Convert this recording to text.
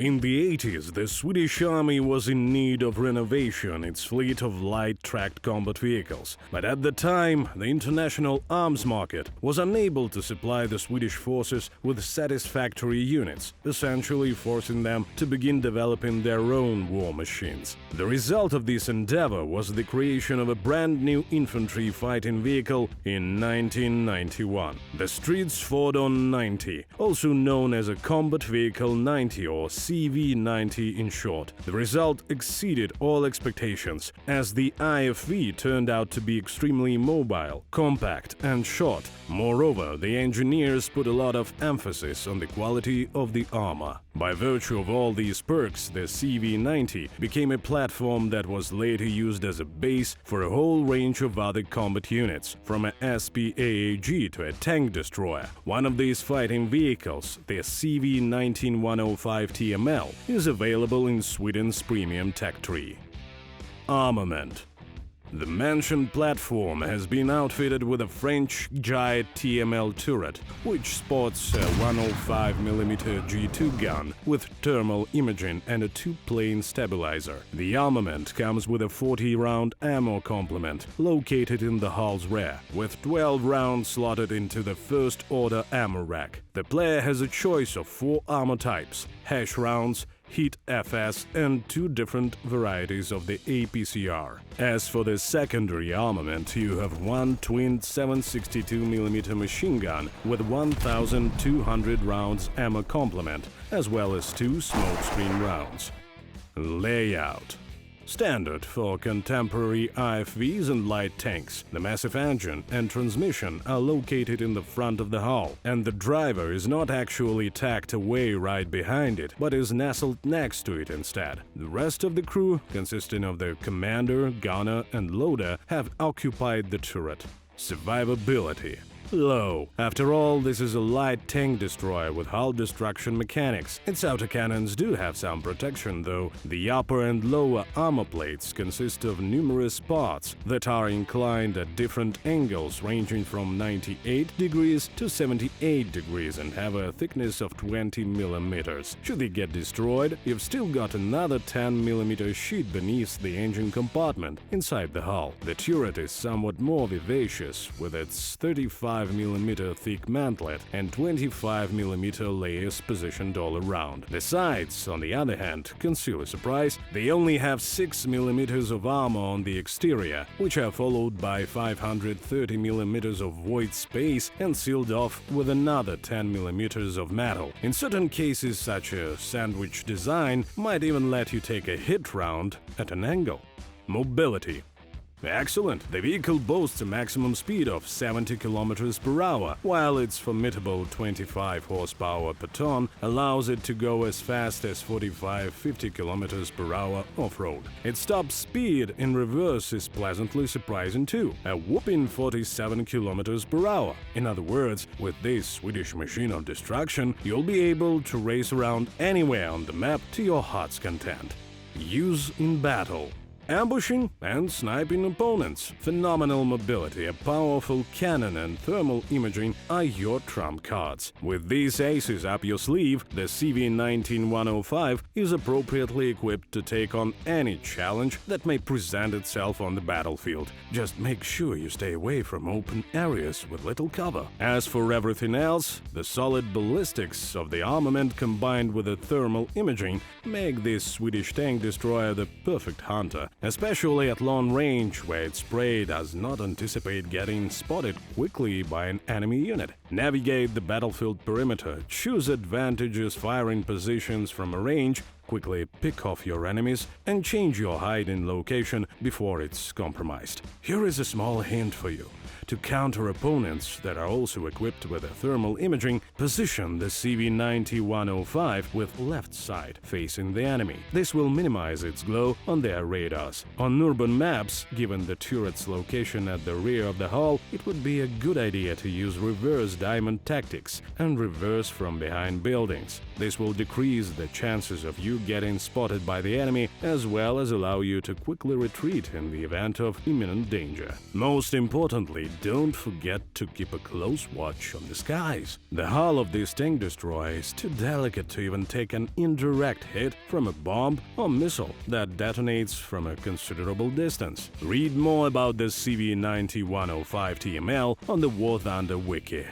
In the 80s, the Swedish Army was in need of renovation its fleet of light-tracked combat vehicles. But at the time, the international arms market was unable to supply the Swedish forces with satisfactory units, essentially forcing them to begin developing their own war machines. The result of this endeavor was the creation of a brand new infantry fighting vehicle in 1991, the Stridsfordon 90, also known as a Combat Vehicle 90 or CV-90 in short. The result exceeded all expectations, as the IFV turned out to be extremely mobile, compact and short. Moreover, the engineers put a lot of emphasis on the quality of the armor. By virtue of all these perks, the CV-90 became a platform that was later used as a base for a whole range of other combat units, from a SPAAG to a tank destroyer. One of these fighting vehicles, the CV-19105 TML, is available in Sweden's premium tech tree. Armament. The mentioned platform has been outfitted with a French giant TML turret, which sports a 105mm G2 gun with thermal imaging and a two-plane stabilizer. The armament comes with a 40-round ammo complement located in the hull's rear, with 12 rounds slotted into the first-order ammo rack. The player has a choice of 4 armor types: hash rounds, Heat FS, and 2 different varieties of the APCR. As for the secondary armament, you have one twin 762mm machine gun with 1,200 rounds ammo complement, as well as 2 smokescreen rounds. Layout. Standard for contemporary IFVs and light tanks. The massive engine and transmission are located in the front of the hull, and the driver is not actually tacked away right behind it, but is nestled next to it instead. The rest of the crew, consisting of the commander, gunner, and loader, have occupied the turret. Survivability. Low. After all, this is a light tank destroyer with hull destruction mechanics. Its autocannons do have some protection, though. The upper and lower armor plates consist of numerous parts that are inclined at different angles, ranging from 98 degrees to 78 degrees, and have a thickness of 20 mm. Should they get destroyed, you've still got another 10 mm sheet beneath the engine compartment inside the hull. The turret is somewhat more vivacious, with its 35 mm thick mantlet and 25 mm layers positioned all around. The sides, on the other hand, conceal a surprise. They only have 6 mm of armor on the exterior, which are followed by 530 mm of void space and sealed off with another 10 mm of metal. In certain cases, such a sandwich design might even let you take a hit round at an angle. Mobility. Excellent! The vehicle boasts a maximum speed of 70 km per hour, while its formidable 25 horsepower per ton allows it to go as fast as 45–50 km per hour off-road. Its top speed in reverse is pleasantly surprising too, a whopping 47 km per hour. In other words, with this Swedish machine of destruction, you'll be able to race around anywhere on the map to your heart's content. Use in battle. Ambushing and sniping opponents. Phenomenal mobility, a powerful cannon, and thermal imaging are your trump cards. With these aces up your sleeve, the CV-19105 is appropriately equipped to take on any challenge that may present itself on the battlefield. Just make sure you stay away from open areas with little cover. As for everything else, the solid ballistics of the armament combined with the thermal imaging make this Swedish tank destroyer the perfect hunter, especially at long range, where its prey does not anticipate getting spotted quickly by an enemy unit. Navigate the battlefield perimeter, choose advantageous firing positions from a range, quickly pick off your enemies, and change your hiding location before it's compromised. Here is a small hint for you. To counter opponents that are also equipped with a thermal imaging, position the CV-19105 with left side facing the enemy. This will minimize its glow on their radars. On urban maps, given the turret's location at the rear of the hull, it would be a good idea to use reverse diamond tactics and reverse from behind buildings. This will decrease the chances of you getting spotted by the enemy, as well as allow you to quickly retreat in the event of imminent danger. Most importantly, don't forget to keep a close watch on the skies. The hull of this tank destroyer is too delicate to even take an indirect hit from a bomb or missile that detonates from a considerable distance. Read more about the CV-9105 TML on the War Thunder Wiki.